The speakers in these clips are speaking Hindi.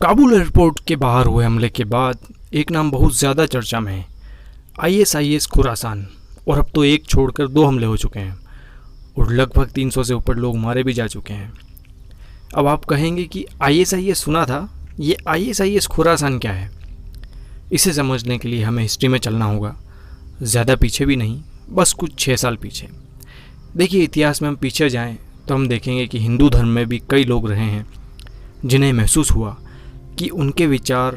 काबुल एयरपोर्ट के बाहर हुए हमले के बाद एक नाम बहुत ज़्यादा चर्चा में है, ISIS खुरासान। और अब तो एक छोड़कर 2 हमले हो चुके हैं और लगभग 300 से ऊपर लोग मारे भी जा चुके हैं। अब आप कहेंगे कि ISIS सुना था, ये ISIS खुरासान क्या है? इसे समझने के लिए हमें हिस्ट्री में चलना होगा, ज़्यादा पीछे भी नहीं, बस कुछ 6 साल पीछे। देखिए, इतिहास में हम पीछे जाएं तो हम देखेंगे कि हिंदू धर्म में भी कई लोग रहे हैं जिन्हें महसूस हुआ कि उनके विचार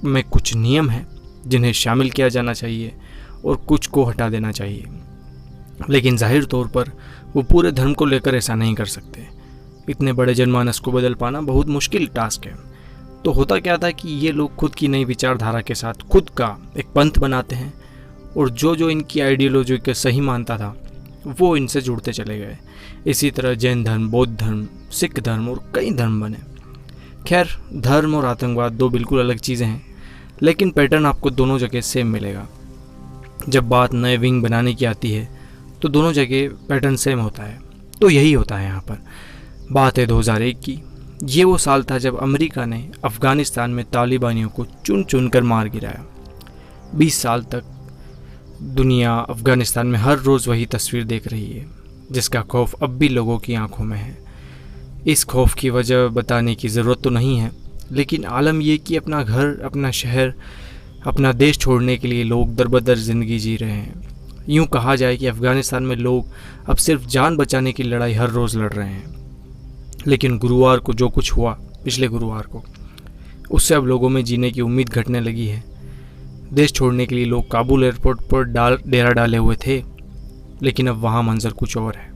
में कुछ नियम हैं जिन्हें शामिल किया जाना चाहिए और कुछ को हटा देना चाहिए। लेकिन जाहिर तौर पर वो पूरे धर्म को लेकर ऐसा नहीं कर सकते। इतने बड़े जनमानस को बदल पाना बहुत मुश्किल टास्क है। तो होता क्या था कि ये लोग खुद की नई विचारधारा के साथ खुद का एक पंथ बनाते हैं और जो इनकी आइडियोलॉजी को सही मानता था वो इनसे जुड़ते चले गए। इसी तरह जैन धर्म, बौद्ध धर्म, सिख धर्म और कई धर्म बने। खैर, धर्म और आतंकवाद 2 बिल्कुल अलग चीज़ें हैं, लेकिन पैटर्न आपको दोनों जगह सेम मिलेगा। जब बात नए विंग बनाने की आती है तो दोनों जगह पैटर्न सेम होता है। तो यही होता है यहाँ पर। बात है 2001 की। ये वो साल था जब अमेरिका ने अफ़गानिस्तान में तालिबानियों को चुन चुन कर मार गिराया। 20 साल तक दुनिया अफ़गानिस्तान में हर रोज़ वही तस्वीर देख रही है, जिसका खौफ अब भी लोगों की आंखों में है। इस खौफ की वजह बताने की ज़रूरत तो नहीं है, लेकिन आलम ये कि अपना घर, अपना शहर, अपना देश छोड़ने के लिए लोग दरबदर ज़िंदगी जी रहे हैं। यूँ कहा जाए कि अफ़गानिस्तान में लोग अब सिर्फ जान बचाने की लड़ाई हर रोज़ लड़ रहे हैं। लेकिन गुरुवार को जो कुछ हुआ, पिछले गुरुवार को, उससे अब लोगों में जीने की उम्मीद घटने लगी है। देश छोड़ने के लिए लोग काबुल एयरपोर्ट पर डेरा डाले हुए थे, लेकिन अब वहाँ मंजर कुछ और है।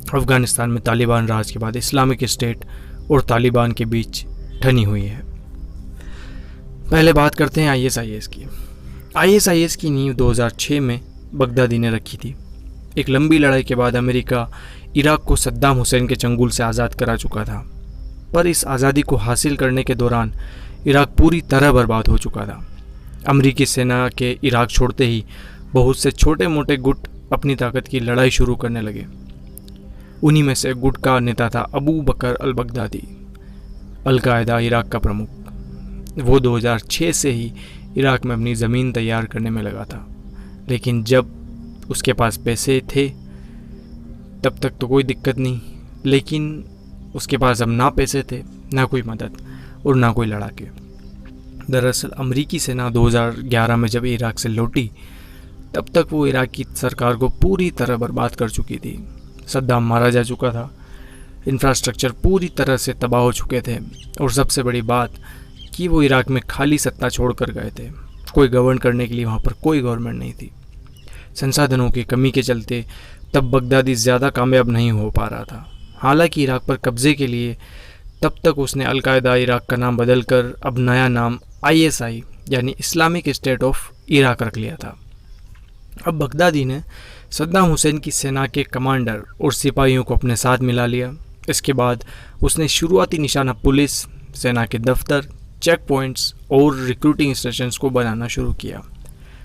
अफ़गानिस्तान में तालिबान राज के बाद इस्लामिक स्टेट और तालिबान के बीच ठनी हुई है। पहले बात करते हैं ISIS की। ISIS की नींव 2006 में बगदादी ने रखी थी। एक लंबी लड़ाई के बाद अमेरिका इराक को सद्दाम हुसैन के चंगुल से आज़ाद करा चुका था, पर इस आज़ादी को हासिल करने के दौरान इराक पूरी तरह बर्बाद हो चुका था। अमेरिकी सेना के इराक छोड़ते ही बहुत से छोटे मोटे गुट अपनी ताकत की लड़ाई शुरू करने लगे। उन्हीं में से गुट का नेता था अबू बकर अल बगदादी, अल-कायदा इराक का प्रमुख। वो 2006 से ही इराक में अपनी ज़मीन तैयार करने में लगा था, लेकिन जब उसके पास पैसे थे तब तक तो कोई दिक्कत नहीं, लेकिन उसके पास अब ना पैसे थे, ना कोई मदद और ना कोई लड़ाके। दरअसल अमेरिकी सेना 2011 में जब इराक से लौटी तब तक वो इराक की सरकार को पूरी तरह बर्बाद कर चुकी थी। सद्दाम मारा जा चुका था, इंफ्रास्ट्रक्चर पूरी तरह से तबाह हो चुके थे और सबसे बड़ी बात कि वो इराक में खाली सत्ता छोड़ कर गए थे। कोई गवर्न करने के लिए वहाँ पर कोई गवर्नमेंट नहीं थी। संसाधनों की कमी के चलते तब बगदादी ज़्यादा कामयाब नहीं हो पा रहा था। हालांकि इराक पर कब्ज़े के लिए तब तक उसने अल-कायदा इराक का नाम बदलकर अब नया नाम ISI यानी इस्लामिक स्टेट ऑफ इराक रख लिया था। अब बगदादी ने सद्दाम हुसैन की सेना के कमांडर और सिपाहियों को अपने साथ मिला लिया। इसके बाद उसने शुरुआती निशाना पुलिस, सेना के दफ्तर, चेक पॉइंट्स और रिक्रूटिंग स्टेशंस को बनाना शुरू किया।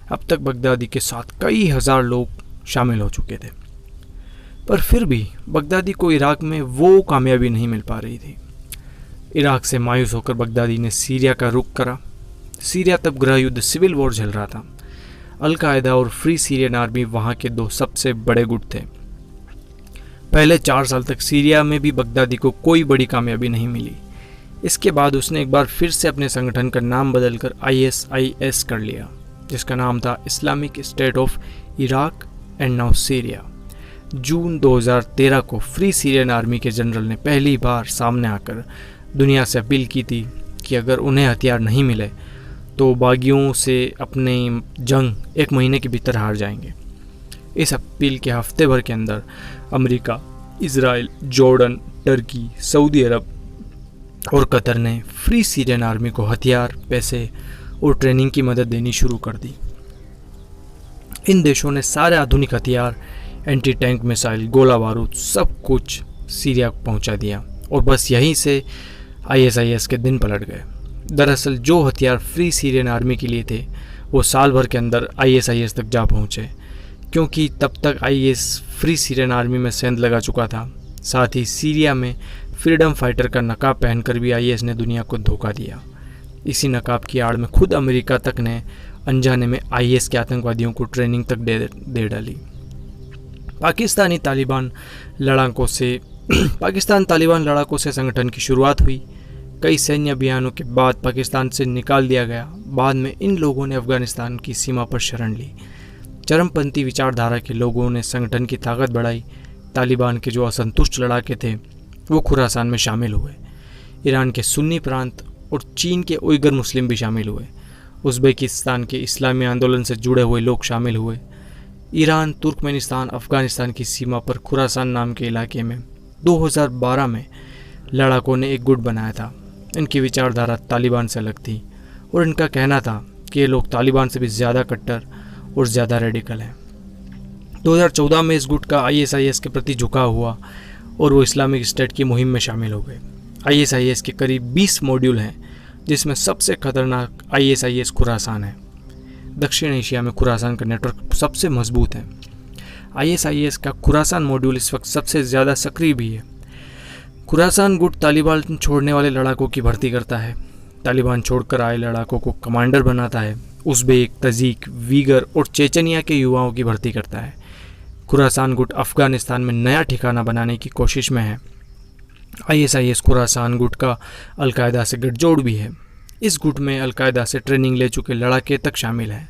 अब तक बगदादी के साथ कई हज़ार लोग शामिल हो चुके थे, पर फिर भी बगदादी को इराक में वो कामयाबी नहीं मिल पा रही थी। इराक से मायूस होकर बगदादी ने सीरिया का रुख करा। सीरिया तब गृह युद्ध, सिविल वॉर चल रहा था। अल-कायदा और फ्री सीरियन आर्मी वहाँ के 2 सबसे बड़े गुट थे। पहले 4 साल तक सीरिया में भी बगदादी को कोई बड़ी कामयाबी नहीं मिली। इसके बाद उसने एक बार फिर से अपने संगठन का नाम बदलकर ISIS कर लिया, जिसका नाम था Islamic State of Iraq and now Syria. June 2013 को फ्री सीरियन आर्मी के जनरल ने पहली बार सामने आकर दुनिया से अपील की थी कि अगर उन्हें हथियार नहीं मिले तो बागियों से अपनी जंग 1 महीने के भीतर हार जाएंगे। इस अपील के हफ्ते भर के अंदर America, Israel, Jordan, Turkey, Saudi Arab और कतर ने फ्री सीरियन आर्मी को हथियार, पैसे और ट्रेनिंग की मदद देनी शुरू कर दी। इन देशों ने सारे आधुनिक हथियार, एंटी टैंक मिसाइल, गोला बारूद सब कुछ सीरिया को पहुंचा दिया और बस यहीं से ISIS के दिन पलट गए। दरअसल जो हथियार फ्री सीरियन आर्मी के लिए थे वो साल भर के अंदर ISIS तक जा पहुँचे, क्योंकि तब तक IS फ्री सीरियन आर्मी में सेंध लगा चुका था। साथ ही सीरिया में फ्रीडम फाइटर का नकाब पहनकर भी आईएस ने दुनिया को धोखा दिया। इसी नकाब की आड़ में खुद अमेरिका तक ने अनजाने में आईएस के आतंकवादियों को ट्रेनिंग तक दे डाली। पाकिस्तान तालिबान लड़ाकों से संगठन की शुरुआत हुई। कई सैन्य अभियानों के बाद पाकिस्तान से निकाल दिया गया। बाद में इन लोगों ने अफगानिस्तान की सीमा पर शरण ली। चरमपंथी विचारधारा के लोगों ने संगठन की ताकत बढ़ाई। तालिबान के जो असंतुष्ट लड़ाके थे वो खुरासान में शामिल हुए। ईरान के सुन्नी प्रांत और चीन के उइगर मुस्लिम भी शामिल हुए। उज़्बेकिस्तान के इस्लामी आंदोलन से जुड़े हुए लोग शामिल हुए। ईरान, तुर्कमेनिस्तान, अफगानिस्तान की सीमा पर खुरासान नाम के इलाके में 2012 में लड़ाकों ने एक गुट बनाया था। इनकी विचारधारा तालिबान से अलग थी और इनका कहना था कि ये लोग तालिबान से भी ज़्यादा कट्टर और ज़्यादा रेडिकल हैं। 2014 में इस गुट का आईएसआईएस के प्रति झुकाव हुआ और वो इस्लामिक स्टेट की मुहिम में शामिल हो गए। आईएसआईएस के करीब 20 मॉड्यूल हैं, जिसमें सबसे खतरनाक आईएसआईएस खुरासान है। दक्षिण एशिया में खुरासान का नेटवर्क सबसे मजबूत है। आईएसआईएस का खुरासान मॉड्यूल इस वक्त सबसे ज़्यादा सक्रिय भी है। खुरासान गुट तालिबान छोड़ने वाले लड़ाकों की भर्ती करता है। तालिबान छोड़कर आए लड़ाकों को कमांडर बनाता है। उज़्बेक, तजीक, वीगर और चेचनिया के युवाओं की भर्ती करता है। खुरासान गुट अफगानिस्तान में नया ठिकाना बनाने की कोशिश में है। आईएसआईएस खुरासान गुट का अलकायदा से गठजोड़ भी है। इस गुट में अलकायदा से ट्रेनिंग ले चुके लड़ाके तक शामिल हैं।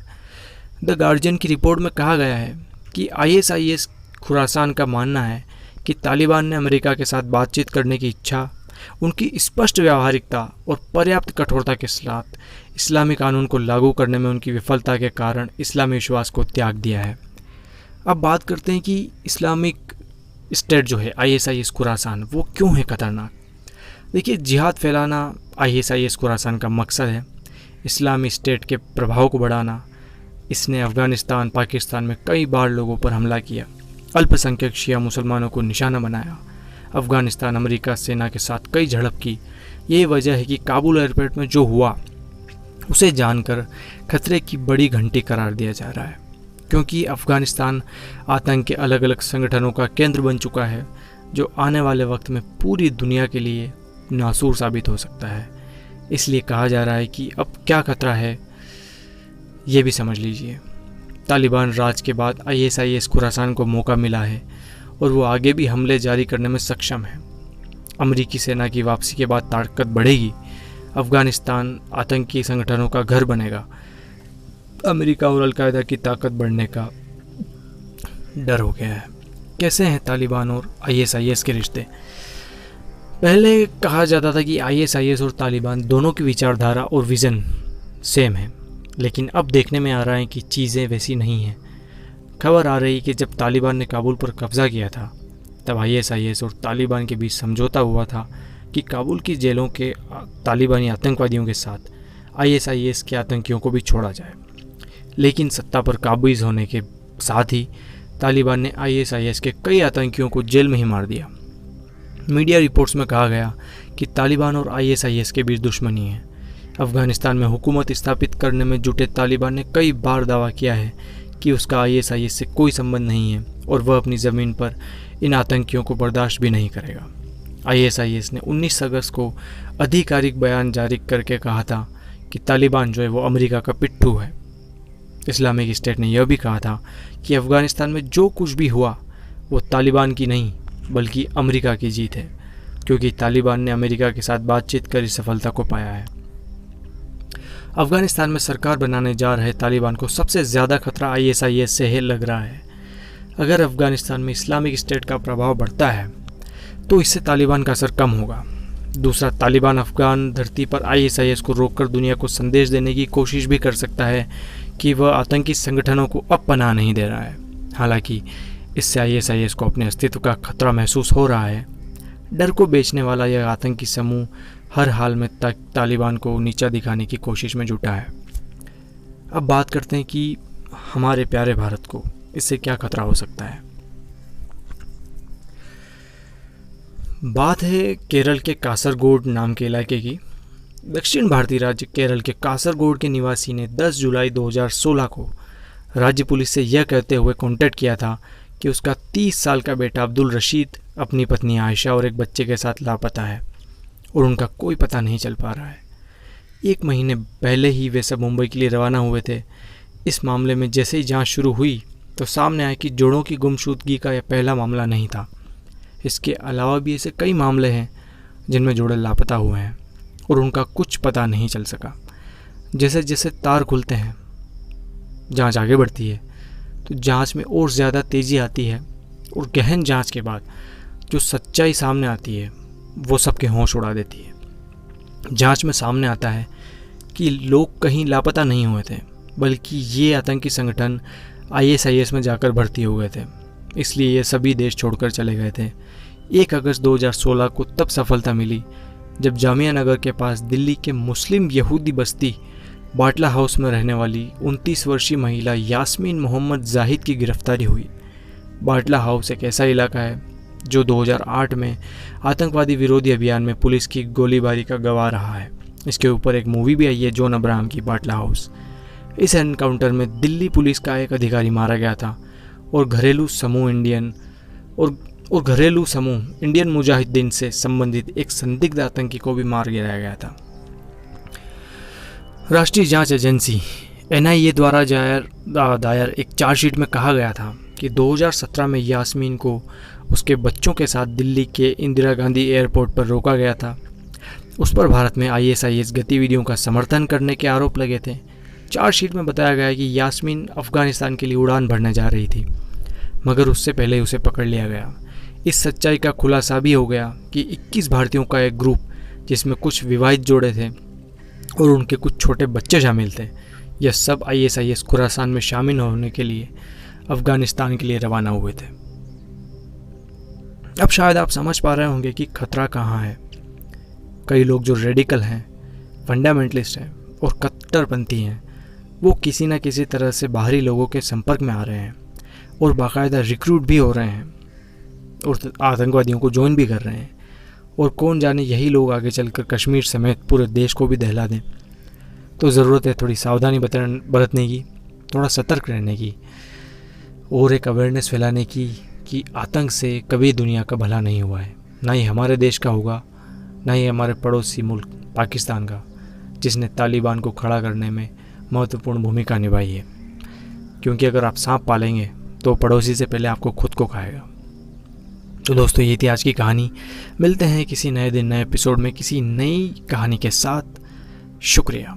द गार्जियन की रिपोर्ट में कहा गया है कि आईएसआईएस खुरासान का मानना है कि तालिबान ने अमेरिका के साथ बातचीत करने की इच्छा, उनकी स्पष्ट व्यावहारिकता और पर्याप्त कठोरता के साथ इस्लामी कानून को लागू करने में उनकी विफलता के कारण इस्लामी विश्वास को त्याग दिया है। अब बात करते हैं कि इस्लामिक स्टेट जो है आईएसआईएस खुरासान वो क्यों है खतरनाक। देखिए, जिहाद फैलाना आईएसआईएस खुरासान का मकसद है। इस्लामी स्टेट के प्रभाव को बढ़ाना। इसने अफगानिस्तान, पाकिस्तान में कई बार लोगों पर हमला किया। अल्पसंख्यक शिया मुसलमानों को निशाना बनाया। अफगानिस्तान अमेरिका सेना के साथ कई झड़प की। यही वजह है कि काबुल एयरपोर्ट में जो हुआ उसे जानकर खतरे की बड़ी घंटी करार दिया जा रहा है, क्योंकि अफगानिस्तान आतंक के अलग अलग संगठनों का केंद्र बन चुका है, जो आने वाले वक्त में पूरी दुनिया के लिए नासूर साबित हो सकता है। इसलिए कहा जा रहा है कि अब क्या खतरा है ये भी समझ लीजिए। तालिबान राज के बाद आईएसआईएस खुरासान को मौका मिला है और वो आगे भी हमले जारी करने में सक्षम है। अमेरिकी सेना की वापसी के बाद ताकत बढ़ेगी। अफगानिस्तान आतंकी संगठनों का घर बनेगा। अमेरिका और अलकायदा की ताकत बढ़ने का डर हो गया है। कैसे हैं तालिबान और आईएसआईएस के रिश्ते? पहले कहा जाता था कि आईएसआईएस और तालिबान दोनों की विचारधारा और विज़न सेम है, लेकिन अब देखने में आ रहा है कि चीज़ें वैसी नहीं हैं। खबर आ रही कि जब तालिबान ने काबुल पर कब्ज़ा किया था तब आईएसआईएस और तालिबान के बीच समझौता हुआ था कि काबुल की जेलों के तालिबानी आतंकवादियों के साथ आईएसआईएस के आतंकियों को भी छोड़ा जाए। लेकिन सत्ता पर काबिज होने के साथ ही तालिबान ने आईएसआईएस के कई आतंकियों को जेल में ही मार दिया। मीडिया रिपोर्ट्स में कहा गया कि तालिबान और आईएसआईएस के बीच दुश्मनी है। अफगानिस्तान में हुकूमत स्थापित करने में जुटे तालिबान ने कई बार दावा किया है कि उसका आईएसआईएस से कोई संबंध नहीं है और वह अपनी ज़मीन पर इन आतंकियों को बर्दाश्त भी नहीं करेगा। आईएसआईएस ने 19 अगस्त को आधिकारिक बयान जारी करके कहा था कि तालिबान जो है वो अमेरिका का पिट्ठू है। इस्लामिक स्टेट ने यह भी कहा था कि अफ़गानिस्तान में जो कुछ भी हुआ वो तालिबान की नहीं बल्कि अमेरिका की जीत है, क्योंकि तालिबान ने अमेरिका के साथ बातचीत कर इस सफलता को पाया है। अफ़गानिस्तान में सरकार बनाने जा रहे तालिबान को सबसे ज़्यादा खतरा आईएसआईएस से है लग रहा है। अगर अफ़गानिस्तान में इस्लामिक स्टेट का प्रभाव बढ़ता है तो इससे तालिबान का असर कम होगा। दूसरा, तालिबान अफ़गान धरती पर आईएसआईएस को रोककर दुनिया को संदेश देने की कोशिश भी कर सकता है कि वह आतंकी संगठनों को अब पनाह नहीं दे रहा है। हालांकि इससे आईएसआईएस को अपने अस्तित्व का खतरा महसूस हो रहा है। डर को बेचने वाला यह आतंकी समूह हर हाल में तालिबान को नीचा दिखाने की कोशिश में जुटा है। अब बात करते हैं कि हमारे प्यारे भारत को इससे क्या खतरा हो सकता है। बात है केरल के कासरगोड नाम के इलाके की। दक्षिण भारतीय राज्य केरल के कासरगोड के निवासी ने 10 जुलाई 2016 को राज्य पुलिस से यह कहते हुए कॉन्टैक्ट किया था कि उसका 30 साल का बेटा अब्दुल रशीद अपनी पत्नी आयशा और एक बच्चे के साथ लापता है और उनका कोई पता नहीं चल पा रहा है। 1 महीने पहले ही वे सब मुंबई के लिए रवाना हुए थे। इस मामले में जैसे ही जांच शुरू हुई तो सामने आया कि जोड़ों की गुमशुदगी का यह पहला मामला नहीं था। इसके अलावा भी ऐसे कई मामले हैं जिनमें जोड़े लापता हुए हैं और उनका कुछ पता नहीं चल सका। जैसे जैसे तार खुलते हैं, जांच आगे बढ़ती है तो जांच में और ज़्यादा तेज़ी आती है और गहन जांच के बाद जो सच्चाई सामने आती है वो सबके होश उड़ा देती है। जांच में सामने आता है कि लोग कहीं लापता नहीं हुए थे, बल्कि ये आतंकी संगठन ISIS में जाकर भर्ती हो गए थे। इसलिए ये सभी देश छोड़कर चले गए थे। 1 अगस्त 2016 को तब सफलता मिली जब जामिया नगर के पास दिल्ली के मुस्लिम यहूदी बस्ती बाटला हाउस में रहने वाली 29 वर्षीय महिला यास्मीन मोहम्मद जाहिद की गिरफ्तारी हुई। बाटला हाउस एक ऐसा इलाका है जो 2008 में आतंकवादी विरोधी अभियान में पुलिस की गोलीबारी का गवाह रहा है। इसके ऊपर एक मूवी भी आई है, जॉन अब्राहम की, बाटला हाउस। इस एनकाउंटर में दिल्ली पुलिस का एक अधिकारी मारा गया था और घरेलू समूह इंडियन मुजाहिदीन से संबंधित एक संदिग्ध आतंकी को भी मार गिराया गया था। राष्ट्रीय जांच एजेंसी NIA द्वारा दायर एक चार्जशीट में कहा गया था कि 2017 में यास्मीन को उसके बच्चों के साथ दिल्ली के इंदिरा गांधी एयरपोर्ट पर रोका गया था। उस पर भारत में ISIS गतिविधियों का समर्थन करने के आरोप लगे थे। चार्जशीट में बताया गया कि यास्मीन अफगानिस्तान के लिए उड़ान भरने जा रही थी, मगर उससे पहले उसे पकड़ लिया गया। इस सच्चाई का खुलासा भी हो गया कि 21 भारतीयों का एक ग्रुप, जिसमें कुछ विवाहित जोड़े थे और उनके कुछ छोटे बच्चे शामिल थे, यह सब ISIS खुरासान में शामिल होने के लिए अफगानिस्तान के लिए रवाना हुए थे। अब शायद आप समझ पा रहे होंगे कि खतरा कहाँ है। कई लोग जो रेडिकल हैं, फंडामेंटलिस्ट हैं और कट्टरपंथी हैं, वो किसी न किसी तरह से बाहरी लोगों के संपर्क में आ रहे हैं और बाकायदा रिक्रूट भी हो रहे हैं और आतंकवादियों को ज्वाइन भी कर रहे हैं। और कौन जाने यही लोग आगे चलकर कश्मीर समेत पूरे देश को भी दहला दें। तो ज़रूरत है थोड़ी सावधानी बरतने की, थोड़ा सतर्क रहने की और एक अवेयरनेस फैलाने की कि आतंक से कभी दुनिया का भला नहीं हुआ है, ना ही हमारे देश का होगा, ना ही हमारे पड़ोसी मुल्क पाकिस्तान का, जिसने तालिबान को खड़ा करने में महत्वपूर्ण भूमिका निभाई है। क्योंकि अगर आप सांप पालेंगे तो पड़ोसी से पहले आपको खुद को खाएगा। तो दोस्तों, ये थी आज की कहानी। मिलते हैं किसी नए दिन, नए एपिसोड में किसी नई कहानी के साथ। शुक्रिया।